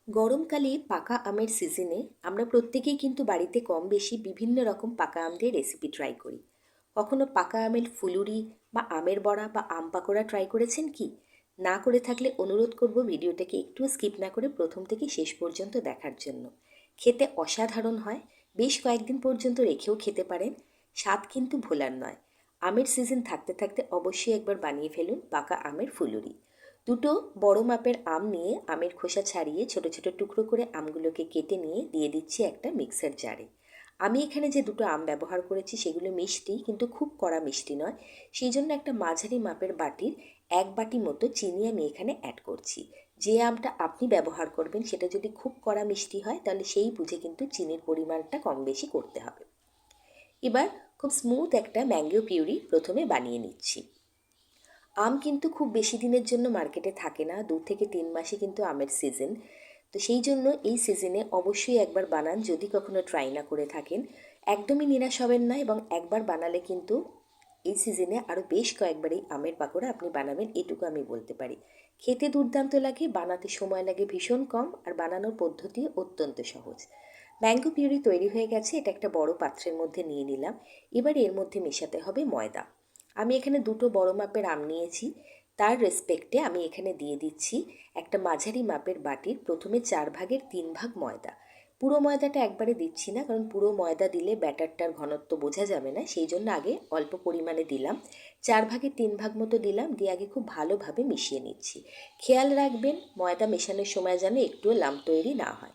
গরমকালে পাকা আমের সিজনে আমরা প্রত্যেকেই কিন্তু বাড়িতে কম বেশি বিভিন্ন রকম পাকা আম দিয়ে রেসিপি ট্রাই করি। কখনো পাকা আমের ফুলুরি বা আমের বড়া বা আম পাকোড়া ট্রাই করেছেন কি? না করে থাকলে অনুরোধ করব ভিডিওটাকে একটু স্কিপ না করে প্রথম থেকে শেষ পর্যন্ত দেখার জন্য। খেতে অসাধারণ হয়, বেশ কয়েকদিন পর্যন্ত রেখেও খেতে পারেন। স্বাদ কিন্তু ভোলার নয়। আমের সিজন থাকতে থাকতে অবশ্যই একবার বানিয়ে ফেলুন পাকা আমের ফুলুরি। দুটো বড় মাপের আম নিয়ে আমের খোসা ছাড়িয়ে ছোট ছোট টুকরো করে আমগুলোকে কেটে নিয়ে দিয়ে দিচ্ছি একটা মিক্সার জারে। আমি এখানে যে দুটো আম ব্যবহার করেছি সেগুলো মিষ্টি, কিন্তু খুব কড়া মিষ্টি নয়। সেই জন্য একটা মাঝারি মাপের বাটির 1 বাটি মতো চিনি আমি এখানে অ্যাড করছি। যে আমটা আপনি ব্যবহার করবেন সেটা যদি খুব কড়া মিষ্টি হয় তাহলে সেই বুঝে কিন্তু চিনির পরিমাণটা কম বেশি করতে হবে। এবার খুব স্মুথ একটা ম্যাঙ্গো পিউরি প্রথমে বানিয়ে নিচ্ছি। আম কিন্তু খুব বেশি দিনের জন্য মার্কেটে থাকে না, 2 থেকে 3 মাসই কিন্তু আমের সিজন। তো সেই জন্য এই সিজনে অবশ্যই একবার বানান যদি কখনো ট্রাই না করে থাকেন। একদমই নিরাশ হবেন না, এবং একবার বানালে কিন্তু এই সিজনে আরও বেশ কয়েকবার এই আমের পাকোড়া আপনি বানাবেন, এটুকু আমি বলতে পারি। খেতে দুর্দান্ত লাগে, বানাতে সময় লাগে ভীষণ কম, আর বানানোর পদ্ধতি অত্যন্ত সহজ। ম্যাঙ্গো পিউরি তৈরি হয়ে গেছে, এটা একটা বড় পাত্রের মধ্যে নিয়ে নিলাম। এবার এর মধ্যে মেশাতে হবে ময়দা। আমি এখানে দুটো বড় মাপের আম নিয়েছি, তার রেসপেক্টে আমি এখানে দিয়ে দিচ্ছি একটা মাঝারি মাপের বাটির প্রথমে 4/3 ভাগ ময়দা। পুরো ময়দাটা একবারে দিচ্ছি না, কারণ পুরো ময়দা দিলে ব্যাটারটার ঘনত্ব বোঝা যাবে না, সেই জন্য আগে অল্প পরিমাণে দিলাম। 4/3 ভাগ মতো দিলাম, দিয়ে আগে খুব ভালোভাবে মিশিয়ে নিচ্ছি। খেয়াল রাখবেন ময়দা মেশানোর সময় যেন একটুও লাম্প তৈরি না হয়।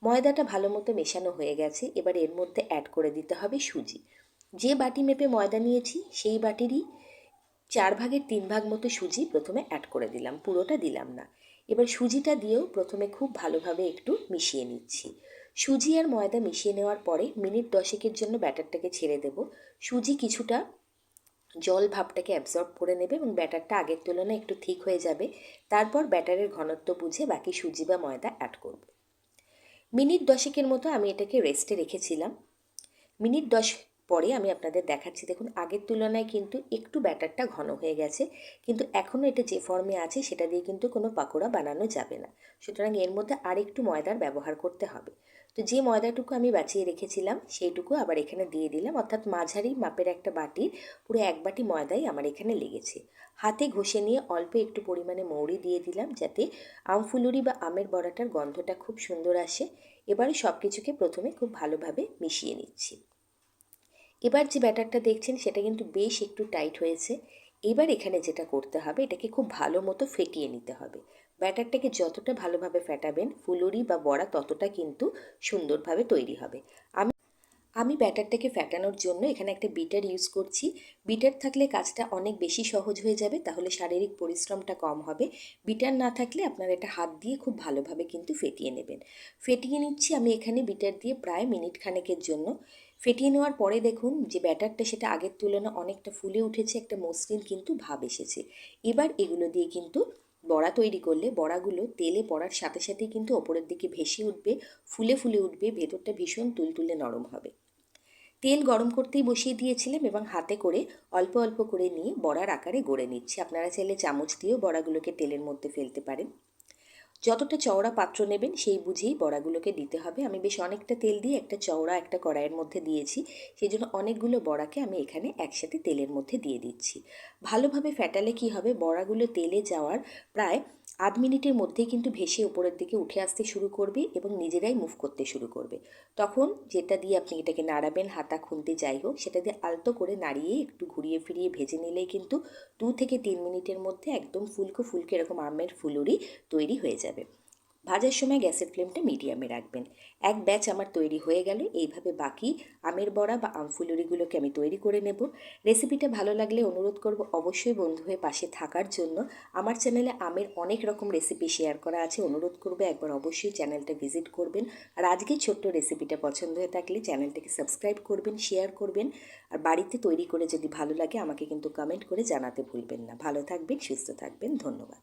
ময়দাটা ভালো মতো মেশানো হয়ে গেছে, এবার এর মধ্যে অ্যাড করে দিতে হবে সুজি। যে বাটি মেপে ময়দা নিয়েছি সেই বাটিরই 4/3 ভাগ মতো সুজি প্রথমে অ্যাড করে দিলাম, পুরোটা দিলাম না। এবার সুজিটা দিয়েও প্রথমে খুব ভালোভাবে একটু মিশিয়ে নিচ্ছি। সুজি আর ময়দা মিশিয়ে নেওয়ার পরে মিনিট 10-এর জন্য ব্যাটারটাকে ছেড়ে দেব। সুজি কিছুটা জল ভাবটাকে অ্যাবজর্ব করে নেবে এবং ব্যাটারটা আগের তুলনায় একটু ঠিক হয়ে যাবে। তারপর ব্যাটারের ঘনত্ব বুঝে বাকি সুজি বা ময়দা অ্যাড করব। মিনিট 10-এর মতো আমি এটাকে রেস্টে রেখেছিলাম। মিনিট 10 পরে আমি আপনাদের দেখাচ্ছি। দেখুন আগের তুলনায় কিন্তু একটু ব্যাটারটা ঘন হয়ে গেছে, কিন্তু এখনও এটা যে ফর্মে আছে সেটা দিয়ে কিন্তু কোনো পাকোড়া বানানো যাবে না। সুতরাং এর মধ্যে আর একটু ময়দার ব্যবহার করতে হবে। তো যে ময়দাটুকু আমি বাঁচিয়ে রেখেছিলাম সেইটুকু আবার এখানে দিয়ে দিলাম, অর্থাৎ মাঝারি মাপের একটা বাটির পুরো 1 বাটি ময়দাই আমার এখানে লেগেছে। হাতে ঘষে নিয়ে অল্প একটু পরিমাণে মৌরি দিয়ে দিলাম, যাতে আমফুলুরি বা আমের বড়াটার গন্ধটা খুব সুন্দর আসে। এবারে সব কিছুকে প্রথমে খুব ভালোভাবে মিশিয়ে নিচ্ছি। এবার যে ব্যাটারটা দেখছেন সেটা কিন্তু বেশ একটু টাইট হয়েছে। এবার এখানে যেটা করতে হবে, এটাকে খুব ভালো মতো ফেটিয়ে নিতে হবে। ব্যাটারটাকে যতটা ভালোভাবে ফেটাবেন ফুলুরি বা বড়া ততটা কিন্তু সুন্দরভাবে তৈরি হবে। আমি ব্যাটারটাকে ফ্যাটানোর জন্য এখানে একটা বিটার ইউজ করছি। বিটার থাকলে কাজটা অনেক বেশি সহজ হয়ে যাবে, তাহলে শারীরিক পরিশ্রমটা কম হবে। বিটার না থাকলে আপনারা এটা হাত দিয়ে খুব ভালোভাবে কিন্তু ফেটিয়ে নেবেন। ফেটিয়ে নিচ্ছি আমি এখানে বিটার দিয়ে প্রায় মিনিট খানেকের জন্য। ফেটিয়ে নেওয়ার পরে দেখুন যে ব্যাটারটা সেটা আগের তুলনায় অনেকটা ফুলে উঠেছে, একটা মসৃণ কিন্তু ভাব এসেছে। এবার এগুলো দিয়ে কিন্তু বড়া তৈরি করলে বড়াগুলো তেলে পড়ার সাথে সাথেই কিন্তু ওপরের দিকে ভেসে উঠবে, ফুলে ফুলে উঠবে, ভেতরটা ভীষণ তুলতুলে নরম হবে। তেল গরম করতেই বসিয়ে দিয়েছিলাম এবং হাতে করে অল্প অল্প করে নিয়ে বড়ার আকারে গড়ে নিচ্ছি। আপনারা চাইলে চামচ দিয়েও বড়াগুলোকে তেলের মধ্যে ফেলতে পারেন। যতটা চওড়া পাত্র নেবেন সেই বুঝেই বড়াগুলোকে দিতে হবে। আমি বেশ অনেকটা তেল দিয়ে একটা চওড়া একটা কড়াইয়ের মধ্যে দিয়েছি, সেই জন্য অনেকগুলো বড়াকে আমি এখানে একসাথে তেলের মধ্যে দিয়ে দিচ্ছি। ভালোভাবে ফ্যাটালে কি হবে, বড়াগুলো তেলে যাওয়ার প্রায় আধ মিনিটের মধ্যেই কিন্তু ভেসে উপরের দিকে উঠে আসতে শুরু করবে এবং নিজেরাই মুভ করতে শুরু করবে। তখন যেটা দিয়ে আপনি এটাকে নাড়াবেন, হাতা খুন্তি যাই হোক, সেটা দিয়ে আলতো করে নাড়িয়ে একটু ঘুরিয়ে ফিরিয়ে ভেজে নিলেই কিন্তু 2 থেকে 3 মিনিটের মধ্যে একদম ফুলকো ফুলকো এরকম আমের ফুলুরি তৈরি হয়ে যাবে। ভাজার সময় গ্যাসের ফ্লেমটা মিডিয়ামে রাখবেন। এক ব্যাচ আমার তৈরি হয়ে গেল। এইভাবে বাকি আমের বড়া বা আমফুলুরিগুলোকে আমি তৈরি করে নেব। রেসিপিটা ভালো লাগলে অনুরোধ করব অবশ্যই বন্ধু হয়ে পাশে থাকার জন্য। আমার চ্যানেলে আমের অনেক রকম রেসিপি শেয়ার করা আছে, অনুরোধ করবে একবার অবশ্যই চ্যানেলটা ভিজিট করবেন। আর আজকে ছোট্ট রেসিপিটা পছন্দ হয়ে থাকলে চ্যানেলটাকে সাবস্ক্রাইব করবেন, শেয়ার করবেন। আর বাড়িতে তৈরি করে যদি ভালো লাগে আমাকে কিন্তু কমেন্ট করে জানাতে ভুলবেন না। ভালো থাকবেন, সুস্থ থাকবেন, ধন্যবাদ।